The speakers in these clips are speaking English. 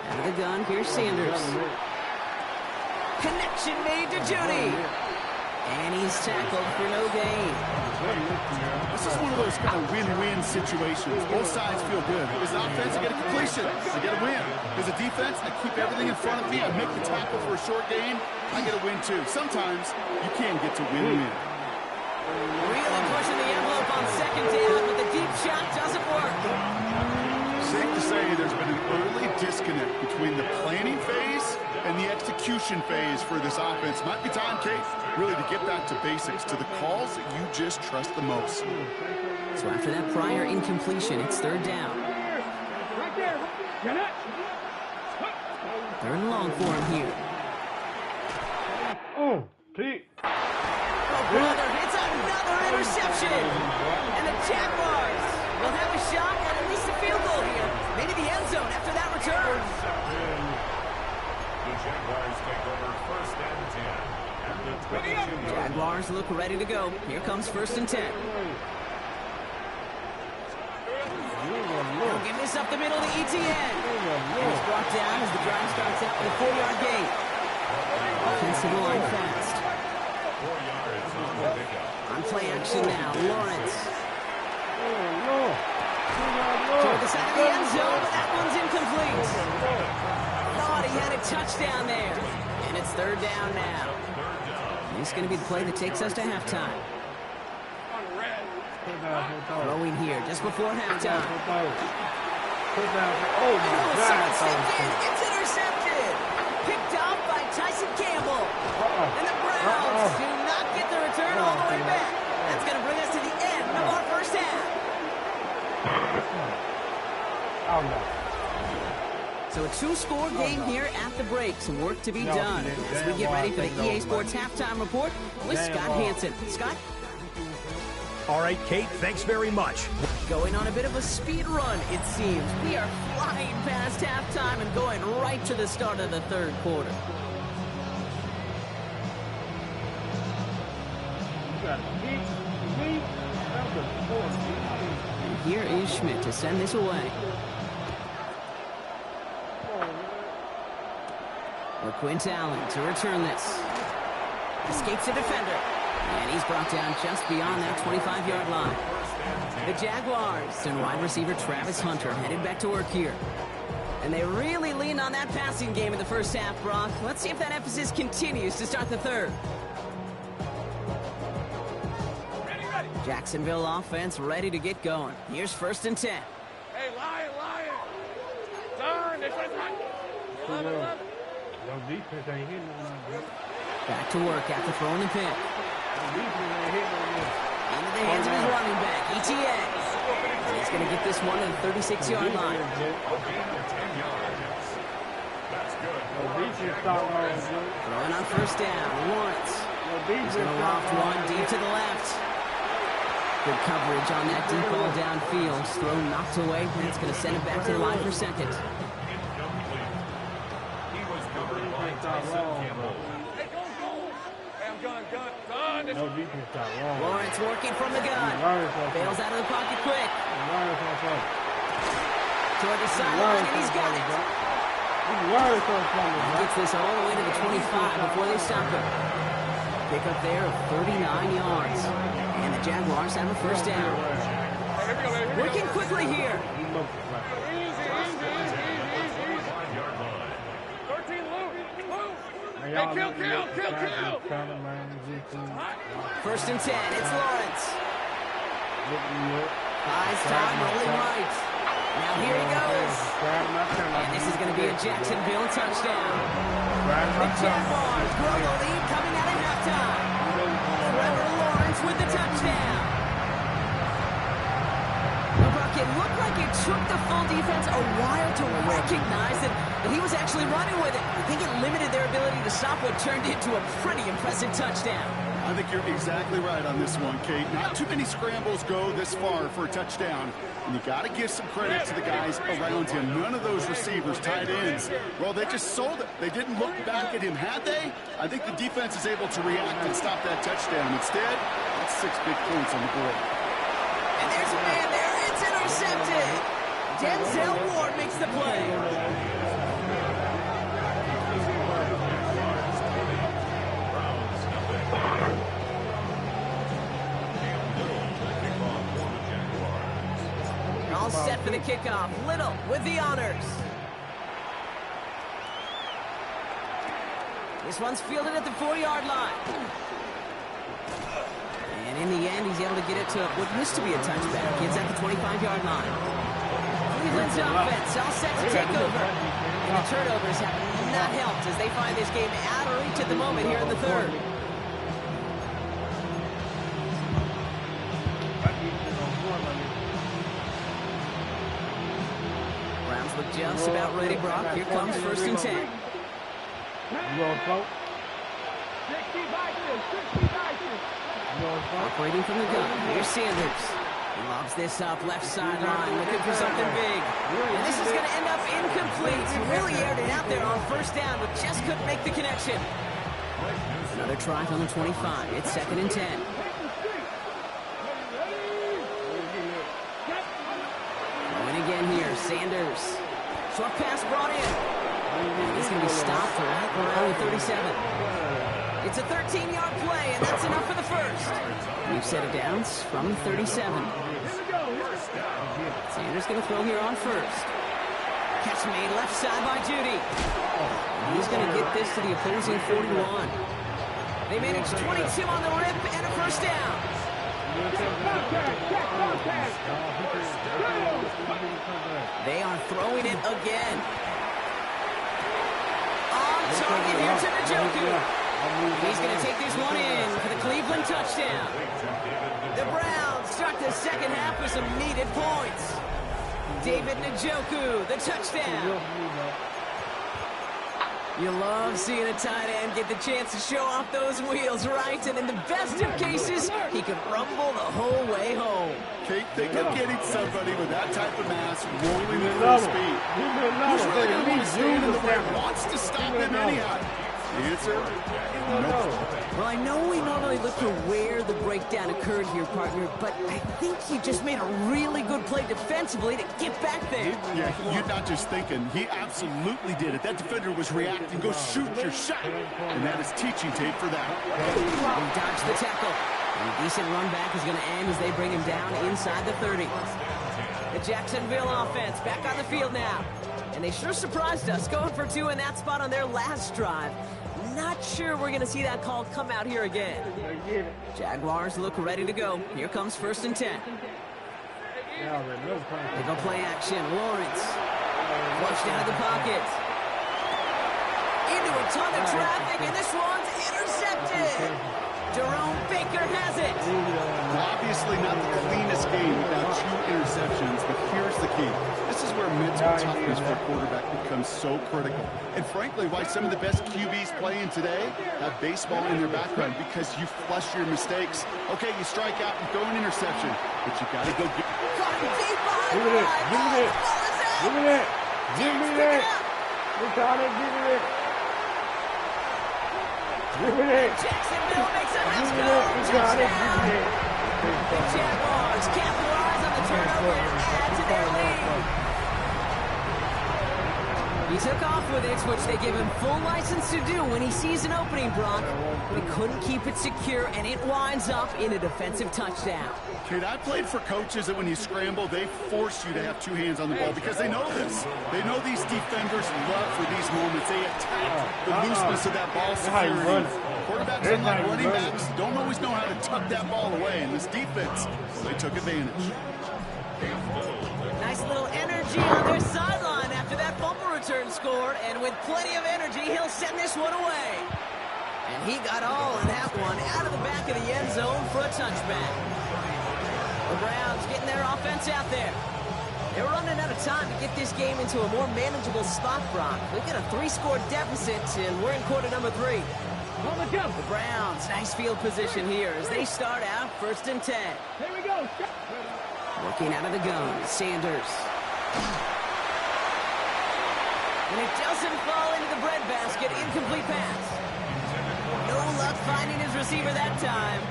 Out of the gun, here's Sanders. Connection made to Judy. And he's tackled for no gain. This is one of those kind of win-win situations. Both sides feel good. As an offense, I get a completion. I get a win. As a defense, I keep everything in front of me. I make the tackle for a short gain. I get a win, too. Sometimes you can get to win-win. Really pushing the envelope on second down, but the deep shot doesn't work. Safe to say there's been an early disconnect between the planning phase and the execution phase for this offense. Might be time, Kate, really to get back to basics, to the calls that you just trust the most. So after that prior incompletion, it's third down. Third and long for him here. Oh, Pete. Oh, brother, it's another interception. And the Jaguars will have a shot at least a field goal here. Maybe the end zone after that return. The Jaguars take over first and 10. At the Jaguars look ready to go. Here comes first and 10. They'll give this up the middle to ETN. And he's brought down as the drive starts out with a 4-yard gain. Offensive line fast. 4 yards on the pickup. On play action now, Lawrence. Toward the side of the end zone, but that one's incomplete. Thought he had a touchdown there. And it's third down now. This is going to be the play that takes us to halftime. Throwing here just before halftime. Oh, my God. It's intercepted. Picked off by Tyson Campbell. And the Browns do not get the return all the way back. That's going to bring us to the end of our first half. Oh, no. So a two-score game here at the break. Some work to be done as we get ready for the EA Sports Halftime Report with Scott Hanson. Scott? All right, Kate, thanks very much. Going on a bit of a speed run, it seems. We are flying past halftime and going right to the start of the third quarter. And here is Schmidt to send this away. Quint Allen to return this. Escapes a defender. And he's brought down just beyond that 25-yard line. The Jaguars and wide receiver Travis Hunter headed back to work here. And they really leaned on that passing game in the first half, Brock. Let's see if that emphasis continues to start the third. Jacksonville offense ready to get going. Here's first and 10. Hey, Lion! Turn! They're trying to run! 11. No defense ain't hitting on that. Back to work after throwing the pick. No defense ain't hitting on that. Into the hands of his running back, ETN. And he's going to get this one to the 36-yard line. A gain of 10 yards. That's good. No defense starting on it. Throwing on first down, Lawrence. He's going to loft one deep to the left. Good coverage on that deep ball downfield. Throw knocked away, and it's going to send it back to the line for second. No defense got wrong. Lawrence working from the gun. Bails out of the pocket quick. Toward the sideline, and he's got it. Gets this all the way to the 25 before they stop him. Pick up there of 39 yards. And the Jaguars have a first down. Working quickly here. Kill! First and 10, it's Lawrence. Buys time, rolling right. Now here he goes. And this is going to be a Jacksonville touchdown. The Jaguars grow the lead coming out of halftime. Trevor Lawrence with the touchdown. Brock, it looked like it took the full defense a while to recognize that he was actually running with it. I think it limited their ability to stop what turned into a pretty impressive touchdown. I think you're exactly right on this one, Kate. Not too many scrambles go this far for a touchdown. And you got to give some credit to the guys around him. None of those receivers, tight ends, well, they just sold it. They didn't look back at him, had they? I think the defense is able to react and stop that touchdown. Instead, that's 6 big points on the board. And there's a man there. It's intercepted. Denzel Ward makes the play. for the kickoff. Little with the honors. This one's fielded at the 40-yard line. And in the end, he's able to get it to what used to be a touchback. It's at the 25-yard line. Cleveland's offense all set to take over. And the turnovers have not helped as they find this game out of reach at the moment here in the third. Browns look just about ready, Brock. Here comes 1st and 10. Operating from the gun. Here's Sanders. He lobs this up left sideline, looking for something big. And this is going to end up incomplete. He really aired it out there on 1st down, but just couldn't make the connection. Another try on the 25. It's 2nd and 10. Going again here, Sanders. Short pass brought in. And he's going to be stopped right around the 37. It's a 13-yard play, and that's enough for the first. We've set it down from the 37. Sanders going to throw here on 1st. Catch made left side by Judy. And he's going to get this to the opposing 41. They manage 22 on the rip and a 1st down. They are throwing it again. On target here to Njoku. He's going to take this one in for the Cleveland touchdown. The Browns start the second half with some needed points. David Njoku, the touchdown. You love seeing a tight end get the chance to show off those wheels, right? And in the best of cases, he can rumble the whole way home. Kate, think of getting somebody with that type of mass rolling at full speed. Who's really going to want to stand in the way, wants to stop him anyhow? The answer? No. Well, I know we normally look for where the breakdown occurred here, partner, but I think he just made a really good play defensively to get back there. Yeah, you're not just thinking. He absolutely did it. That defender was reacting. Go shoot your shot. And that is teaching tape for that. He dodged the tackle. And a decent run back is going to end as they bring him down inside the 30. The Jacksonville offense back on the field now. And they sure surprised us, going for 2 in that spot on their last drive. Not sure we're going to see that call come out here again. Jaguars look ready to go. Here comes 1st and 10. They go play action. Lawrence. Flushed out of the pocket. Into a ton of traffic, and this one's intercepted. Jerome Baker has it. Obviously not the cleanest game without 2 interceptions, but here's the key. This is where mental toughness for a quarterback becomes so critical. And frankly, why some of the best QBs playing today have baseball in their background, because you flush your mistakes. Okay, you strike out and throw an interception, but you got to go get... Give me that. Give me that. Give me that. Give me that. We got it. Give me that. Give me that. Jacksonville makes a Give me that. We got it. Give me that. The Jaguars capitalize on the turnover and add to their lead. He took off with it, which they give him full license to do when he sees an opening, Brock. But he couldn't keep it secure, and it winds up in a defensive touchdown. Kid, I played for coaches that when you scramble, they force you to have 2 hands on the ball because they know this. They know these defenders love for these moments. They attack the looseness of that ball security. Quarterbacks, unlike running backs, don't always know how to tuck that ball away. And this defense, well, they took advantage. Nice little energy on their sideline after that fumble return scored, and with plenty of energy, he'll send this one away. And he got all of that one out of the back of the end zone for a touchback. The Browns getting their offense out there. They're running out of time to get this game into a more manageable spot, Brock. We've got a 3-score deficit, and we're in quarter number 3. The Browns, nice field position here as they start out 1st and 10. Here we go. Working out of the gun, Sanders. And it doesn't fall into the breadbasket, incomplete pass. No luck finding his receiver that time.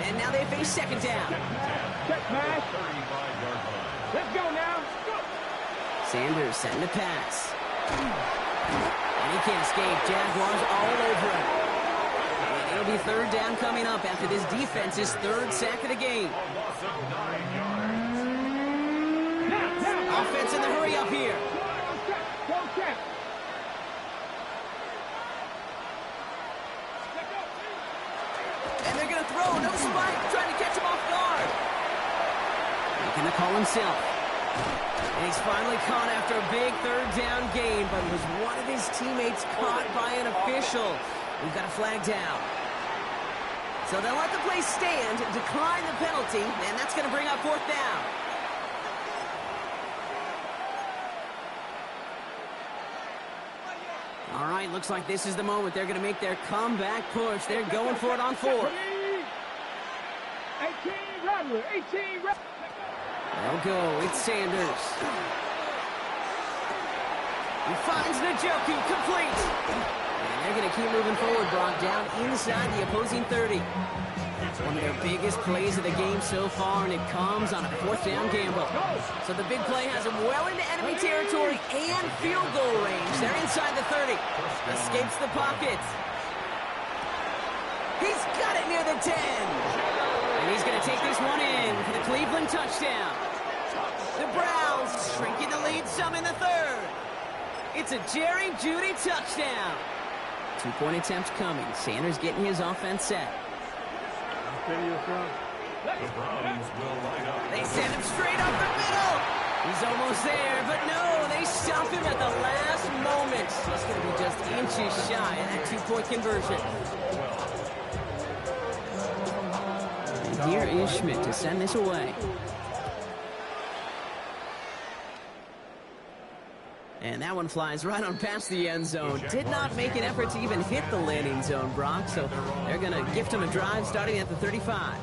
And now they face 2nd down. Check pass. Let's go now. Go. Sanders setting the pass. And he can't escape. Jaguars all over him. And it'll be 3rd down coming up after this defense's 3rd sack of the game. Offense in the hurry up here. And they're going to throw. No spike. Trying to catch him off guard. Making the call himself. And he's finally caught after a big third down gain, but was one of his teammates caught by an official. We've got a flag down. So they'll let the play stand, decline the penalty, and that's going to bring up fourth down. All right, looks like this is the moment they're going to make their comeback push. They're going for it on fourth. 18 Rattler, 18 Rattler. They'll go. It's Sanders. He finds Njoku complete. And they're going to keep moving forward, Brock, down inside the opposing 30. It's one of their biggest plays of the game so far, and it comes on a fourth down gamble. So the big play has them well into enemy territory and field goal range. They're inside the 30. Escapes the pocket. He's got it near the 10. And he's going to take this one in for the Cleveland touchdown. The Browns shrinking the lead some in the third. It's a Jerry Jeudy touchdown. 2-point attempt coming. Sanders getting his offense set. The Browns will line up. They send him straight up the middle. He's almost there, but no, they stop him at the last moment. He's going to be just inches shy of that 2-point conversion. And here is Schmidt to send this away. And that one flies right on past the end zone. Did not make an effort to even hit the landing zone, Brock. So they're going to gift him a drive starting at the 35.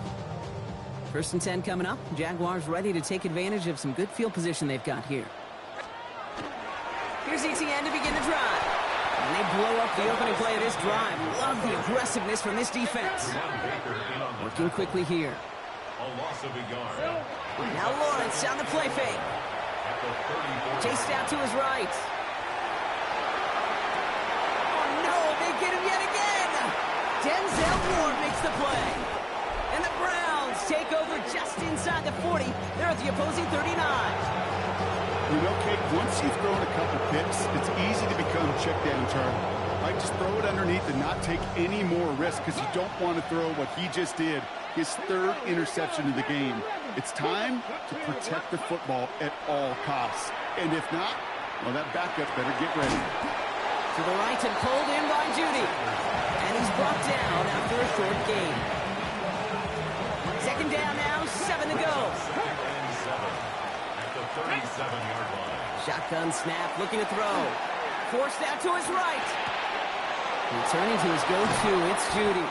First and 10 coming up. Jaguars ready to take advantage of some good field position they've got here. Here's ETN to begin the drive. And they blow up the opening play of this drive. Love the aggressiveness from this defense. Working quickly here. A loss of a yard. Now Lawrence down the play fake. Chased out to his right. Oh no, they get him yet again. Denzel Ward makes the play. And the Browns take over just inside the 40. They're at the opposing 39. You know, Kate, once you've thrown a couple picks, it's easy to become check down target. Right, just throw it underneath and not take any more risk because you don't want to throw what he just did, his third interception of the game. It's time to protect the football at all costs. And if not, well, that backup better get ready. To the right and pulled in by Jeudy. And he's brought down after a short gain. Second down now, 7 to go. At the 37-yard line. Shotgun snap, looking to throw. Forced out to his right. Returning to his go-to, it's Jeudy.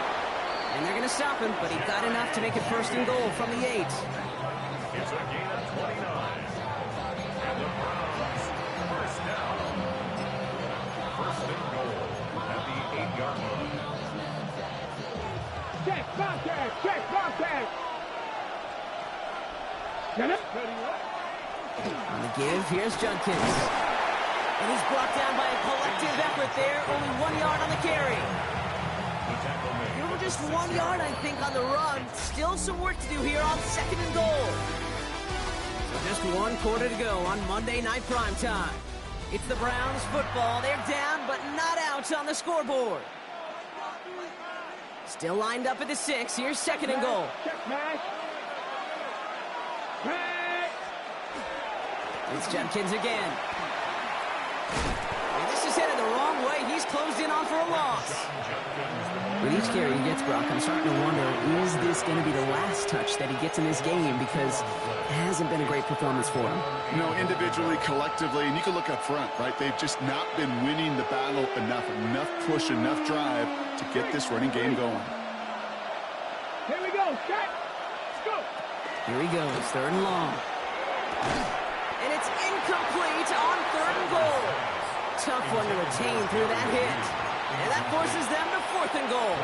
And they're going to stop him, but he got enough to make it first and goal from the 8. It's a gain of 29. And the Browns, first down. First and goal at the 8-yard line. Check contact, check contact. Get it? On the give, here's Judkins. And he's brought down by a collective effort there. Only 1 yard on the carry. Just 1 yard, I think, on the run. Still some work to do here on second and goal. So just 1 quarter to go on Monday Night Primetime. It's the Browns football. They're down, but not out on the scoreboard. Still lined up at the 6. Here's second and goal. It's Judkins again. And this is headed the wrong way. He's closed in on for a loss. With each carry he gets, Brock, I'm starting to wonder, is this going to be the last touch that he gets in this game? Because it hasn't been a great performance for him. You know, individually, collectively, and you can look up front, right? They've just not been winning the battle enough push, enough drive to get this running game going. Here we go, set, let's go. Here he goes, third and long. And it's incomplete on third and goal. Tough one to retain through that hit. And that forces them to fourth and goal.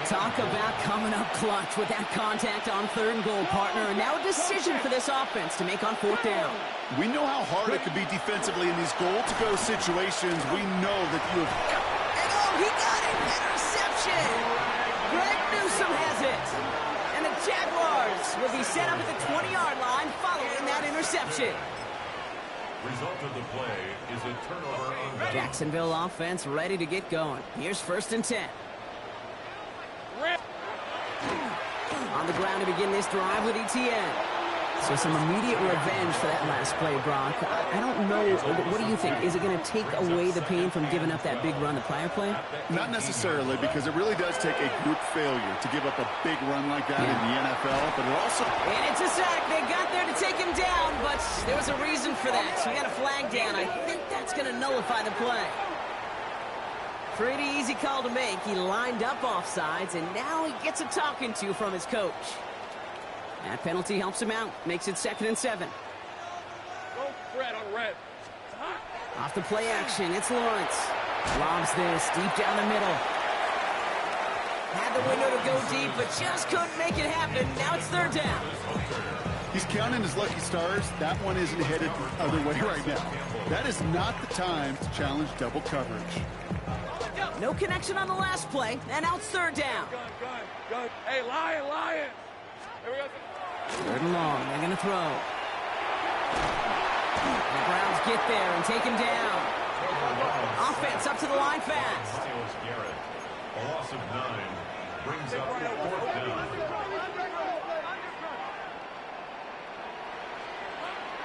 Talk about coming up clutch with that contact on third and goal, partner. And now a decision for this offense to make on fourth down. We know how hard it can be defensively in these goal-to-go situations. We know that you have... And oh, he got it! Interception! Greg Newsome has it. And the Jaguars will be set up at the 20-yard line following that interception. Result of the play is a turnover on the Jacksonville offense ready to get going. Here's 1st and 10. On the ground to begin this drive with ETN. So some immediate revenge for that last play, Brock. I don't know. What do you think? Is it going to take away the pain from giving up that big run the prior play? Not necessarily, because it really does take a group failure to give up a big run like that in the NFL, but it also... And it's a sack. They got there to take him down, but there was a reason for that. So we got a flag down. I think that's going to nullify the play. Pretty easy call to make. He lined up offsides, and now he gets a talking to from his coach. That penalty helps him out. Makes it 2nd and 7. Don't fret on red. Off the play action, it's Lawrence. Lobs this deep down the middle. Had the window to go deep, but just couldn't make it happen. Now it's 3rd down. He's counting his lucky stars. That one isn't headed the other way right now. That is not the time to challenge double coverage. No connection on the last play, and now it's 3rd down. Gun. Hey, Lion. Here we go. 3rd and long, they're going to throw. The Browns get there and take him down. Offense up to the line fast. Myles Garrett. A loss of 9 brings up 4th down.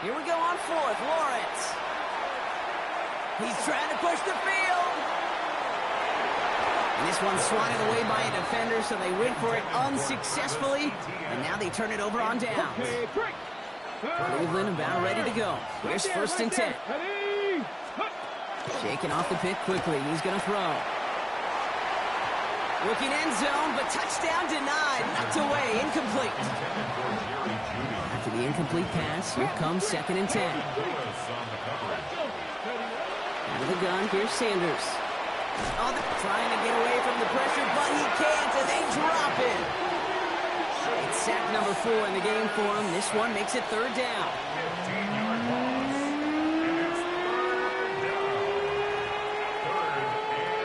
Here we go on 4th, Lawrence. He's trying to push the field. And this one's swatted away by a defender, so they went for it unsuccessfully. And now they turn it over on downs. Cleveland about ready to go. Here's 1st and 10. Shaking off the pick quickly. He's going to throw. Looking end zone, but touchdown denied. Knocked away. Incomplete. After the incomplete pass, here comes 2nd and 10. Out of the gun, here's Sanders. Oh, they're trying to get away from the pressure, but he can't, and they drop it. It's sack number 4 in the game for him. This one makes it 3rd down. 15-yard loss. And it's 3rd down. 3rd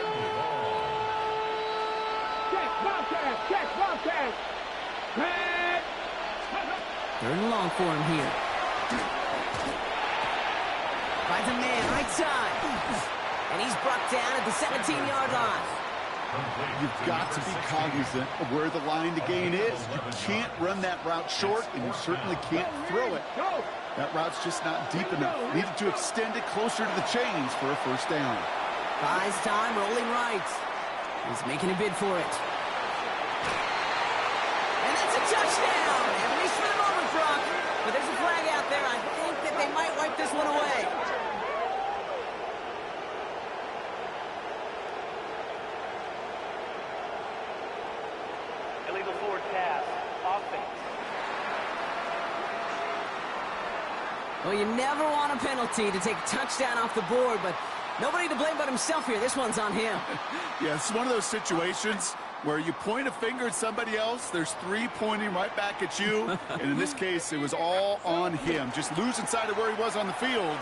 and long. Check, Bobcat. 3rd and long for him here. Finds a man, right side. And he's brought down at the 17-yard line. You've got to be cognizant of where the line to gain is. You can't run that route short, and you certainly can't throw it. That route's just not deep enough. Needed to extend it closer to the chains for a 1st down. Buys time, rolling right. He's making a bid for it. And that's a touchdown! At least for the moment, Brock. But there's a flag out there. I think that they might wipe this one away. Illegal forward pass. Offense. Well, you never want a penalty to take a touchdown off the board, but nobody to blame but himself here. This one's on him. Yeah, it's one of those situations where you point a finger at somebody else, there's 3 pointing right back at you, and in this case, it was all on him. Just losing sight of where he was on the field,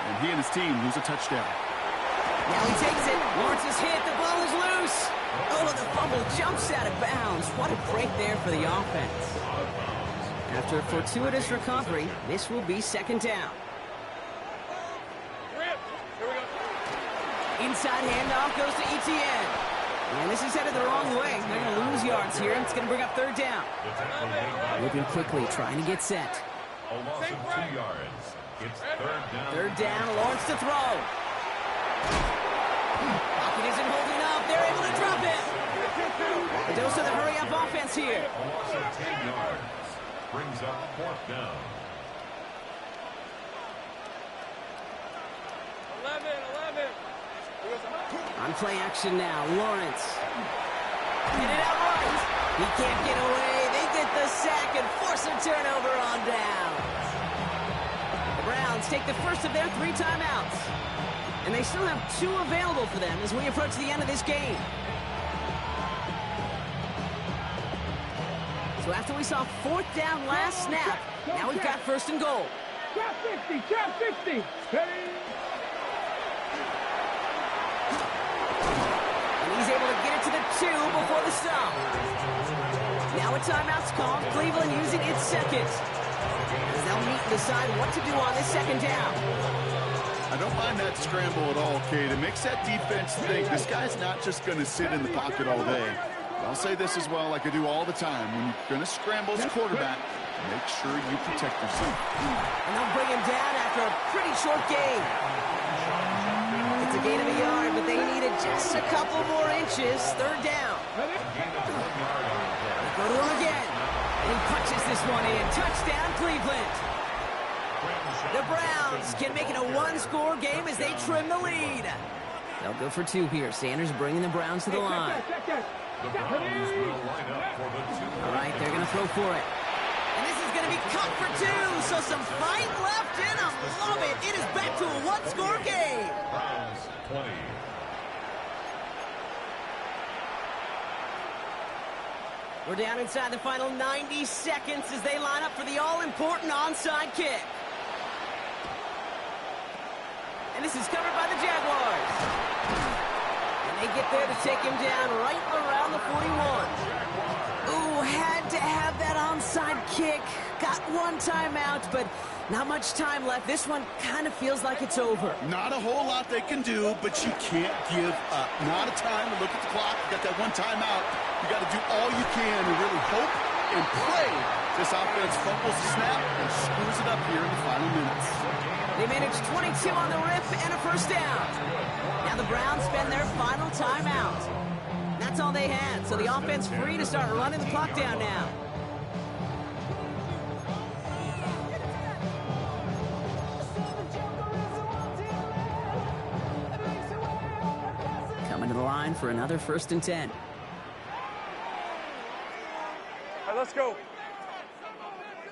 and he and his team lose a touchdown. Now he takes it. Lawrence is hit. The ball is loose. Oh, the fumble jumps out of bounds. What a break there for the offense. After a fortuitous recovery, this will be 2nd down. Inside handoff goes to ETN. And this is headed the wrong way. They're going to lose yards here. It's going to bring up 3rd down. Moving quickly, trying to get set. A loss of 2 yards. It's 3rd down. 3rd down, Lawrence to throw. Pocket isn't holding up. They're able to drop it. A dose of the hurry-up offense here. A loss of 10 yards. Brings up 4th down. 11. On play action now, Lawrence. Get it out right. He can't get away. They get the sack and force a turnover on downs. The Browns take the first of their 3 timeouts. And they still have 2 available for them as we approach the end of this game. So after we saw 4th down last snap, now we've got 1st and goal. Trap 50. And he's able to get it to the 2 before the stop. Now a timeout's called. Cleveland using its 2nd. as they'll meet and decide what to do on this second down. I don't mind that scramble at all, Kate. It makes that defense think this guy's not just going to sit in the pocket all day. I'll say this as well, like I do all the time. When you're going to scramble as a quarterback, make sure you protect yourself. And they'll bring him down after a pretty short gain. It's a gain of a yard, but they needed just a couple more inches. Third down. They go to him again. And he punches this one in. Touchdown, Cleveland. The Browns can make it a one-score game as they trim the lead. They'll go for two here. Sanders bringing the Browns to the line. The Browns will line up for the 2. All right, they're going to throw for it. And this is going to be cut for two, so some fight left in them. Love it. It is back to a one-score game. Browns 20. We're down inside the final 90 seconds as they line up for the all-important onside kick. And this is covered by the Jaguars. And they get there to take him down right around the 41. Ooh, had to have that onside kick. Got one timeout, but not much time left. This one kind of feels like it's over. Not a whole lot they can do, but you can't give up. Not a time to look at the clock. You got that one timeout. You got to do all you can and really hope and pray this offense fumbles the snap and screws it up here in the final minutes. They managed 22 on the rip and a first down. Now the Browns spend their final timeout. That's all they had, so the offense free to start running the clock down now. Coming to the line for another 1st and 10. Hey, let's go.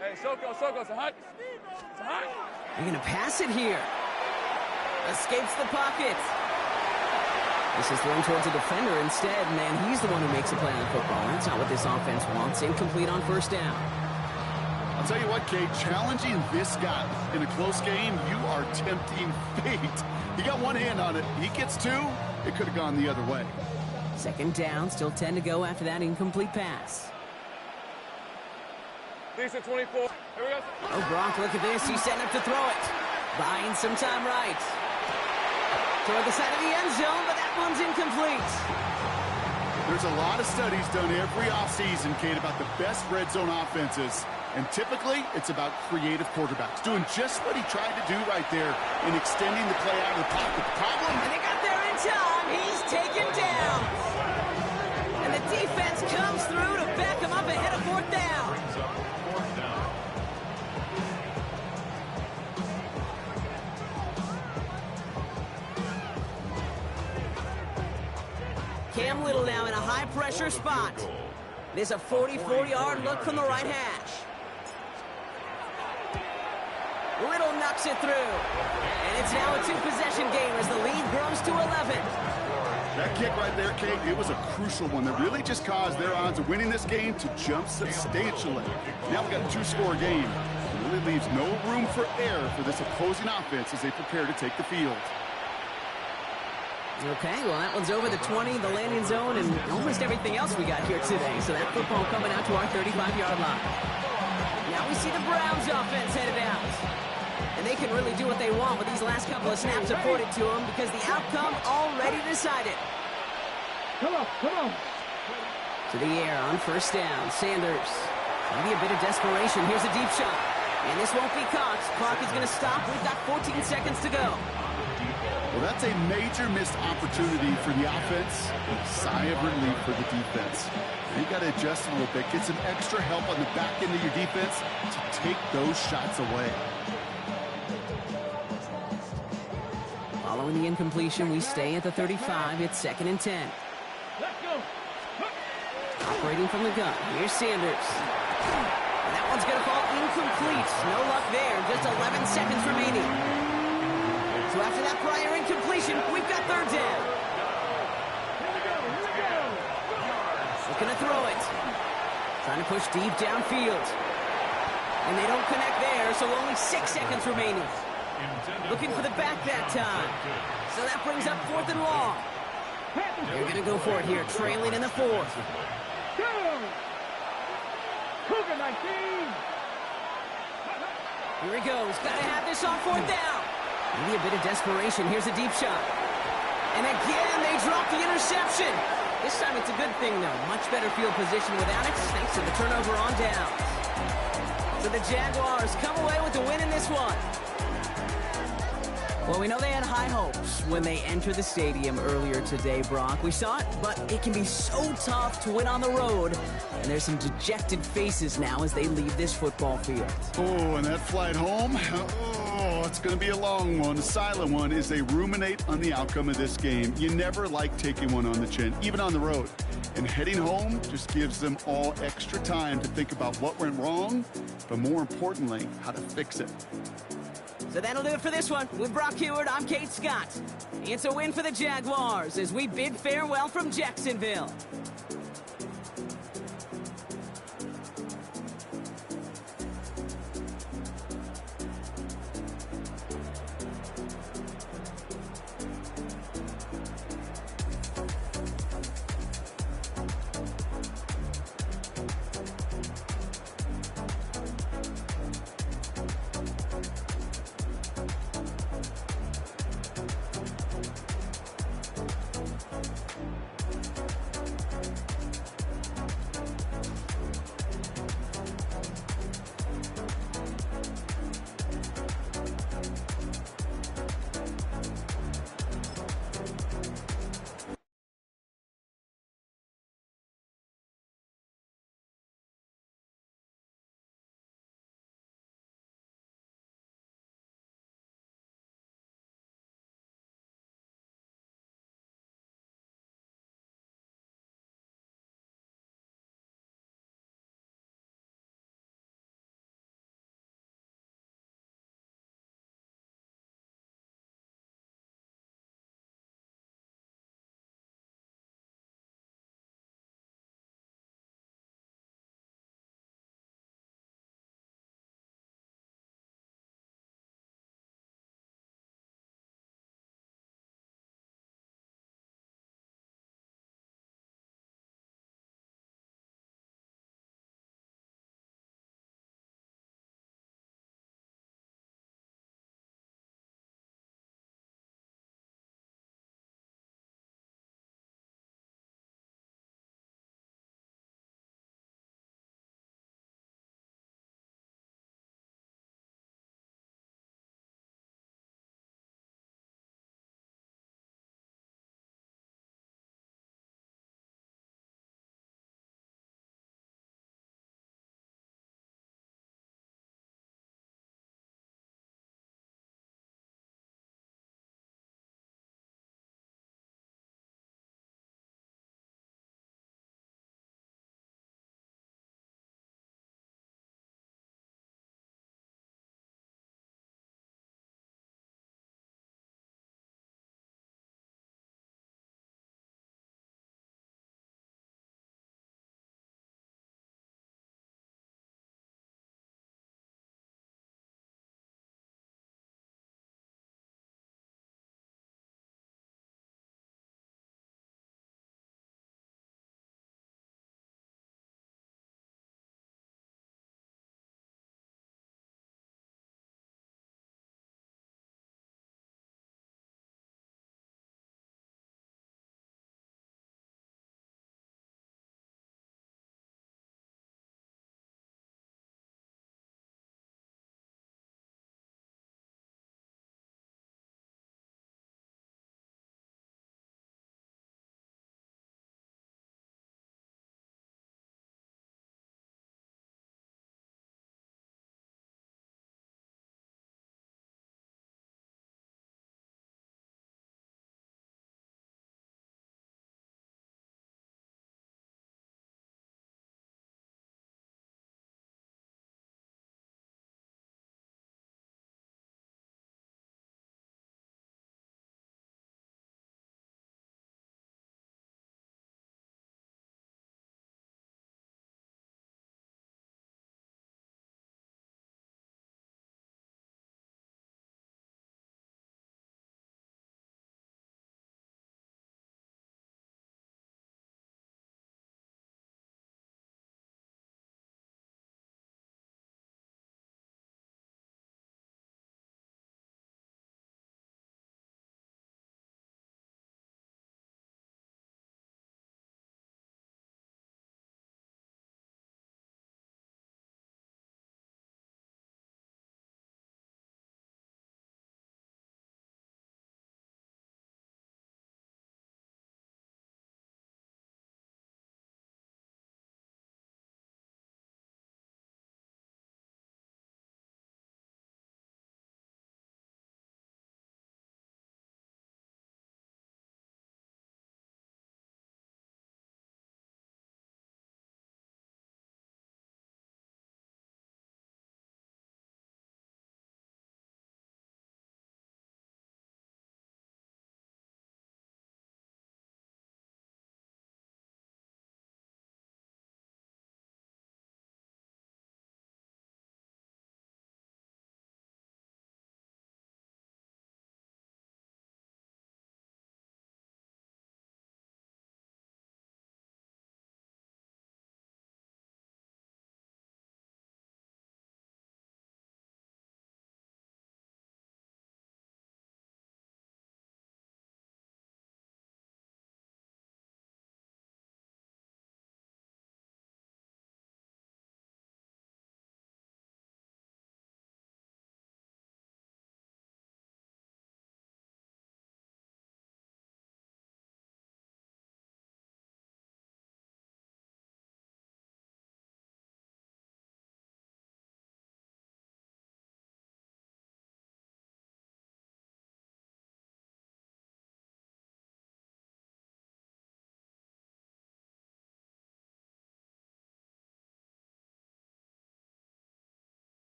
Hey, Soko, it's a hut. It's a hut. They're going to pass it here. Escapes the pocket. This is thrown towards a defender instead. Man, he's the one who makes a play on the football. That's not what this offense wants. Incomplete on first down. I'll tell you what, Kate, challenging this guy in a close game, you are tempting fate. He got one hand on it. He gets two. It could have gone the other way. Second down, still 10 to go after that incomplete pass. Decent 24. Here we go. Oh, Gronk, look at this. He's setting up to throw it. Buying some time right. Toward the side of the end zone, but that one's incomplete. There's a lot of studies done every offseason, Kate, about the best red zone offenses. And typically, it's about creative quarterbacks doing just what he tried to do right there in extending the play out of the pocket. The problem... And they got there in time. He's taken down. And the defense comes through to back him up ahead of fourth down. Cam Little now in a high-pressure spot. There's a 44-yard look from the right hash. Little knocks it through. And it's now a two-possession game as the lead grows to 11. That kick right there, Kate, it was a crucial one that really just caused their odds of winning this game to jump substantially. Now we've got a two-score game. It really leaves no room for error for this opposing offense as they prepare to take the field. Okay, well, that one's over the 20, the landing zone, and almost everything else we got here today. So that football coming out to our 35-yard line. Now we see the Browns offense headed out. And they can really do what they want with these last couple of snaps afforded to them because the outcome already decided. Come on. To the air on first down. Sanders. Maybe a bit of desperation. Here's a deep shot. And this won't be caught. Clock is going to stop. We've got 14 seconds to go. Well, that's a major missed opportunity for the offense. A sigh of relief for the defense. You got to adjust a little bit. Get some extra help on the back end of your defense to take those shots away. Following the incompletion, we stay at the 35. It's 2nd and 10. Operating from the gun. Here's Sanders. And that one's going to fall incomplete. No luck there. Just 11 seconds remaining. So after that prior incompletion, we've got third down. Looking to throw it. Trying to push deep downfield. And they don't connect there, so only 6 seconds remaining. Looking for the back that time. So that brings up 4th and long. They're going to go for it here, trailing in the 4th. Cougar 19. Here he goes. Got to have this on 4th down. Maybe a bit of desperation. Here's a deep shot. And again, they drop the interception. This time it's a good thing, though. Much better field position without it, thanks to the turnover on downs. So the Jaguars come away with the win in this one. Well, we know they had high hopes when they entered the stadium earlier today, Brock. We saw it, but it can be so tough to win on the road. And there's some dejected faces now as they leave this football field. Oh, and that flight home, oh, it's going to be a long one, a silent one, as they ruminate on the outcome of this game. You never like taking one on the chin, even on the road. And heading home just gives them all extra time to think about what went wrong, but more importantly, how to fix it. So that'll do it for this one. With Brock Huard, I'm Kate Scott. It's a win for the Jaguars as we bid farewell from Jacksonville.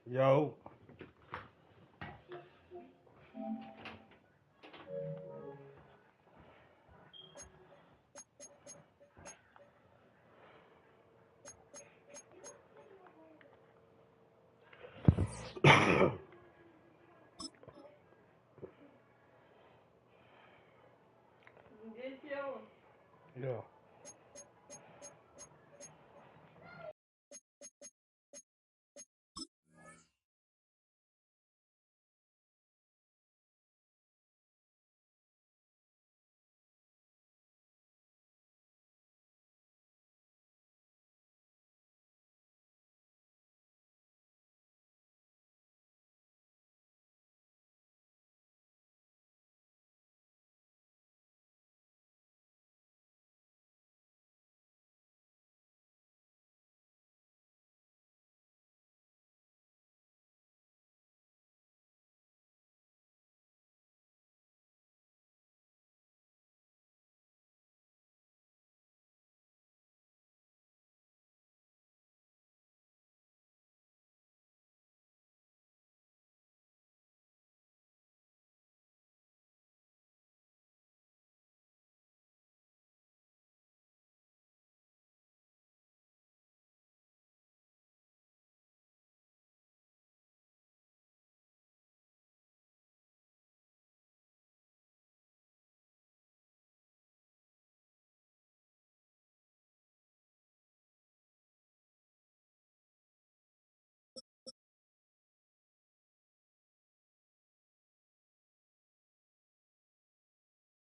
Yo. Yeah.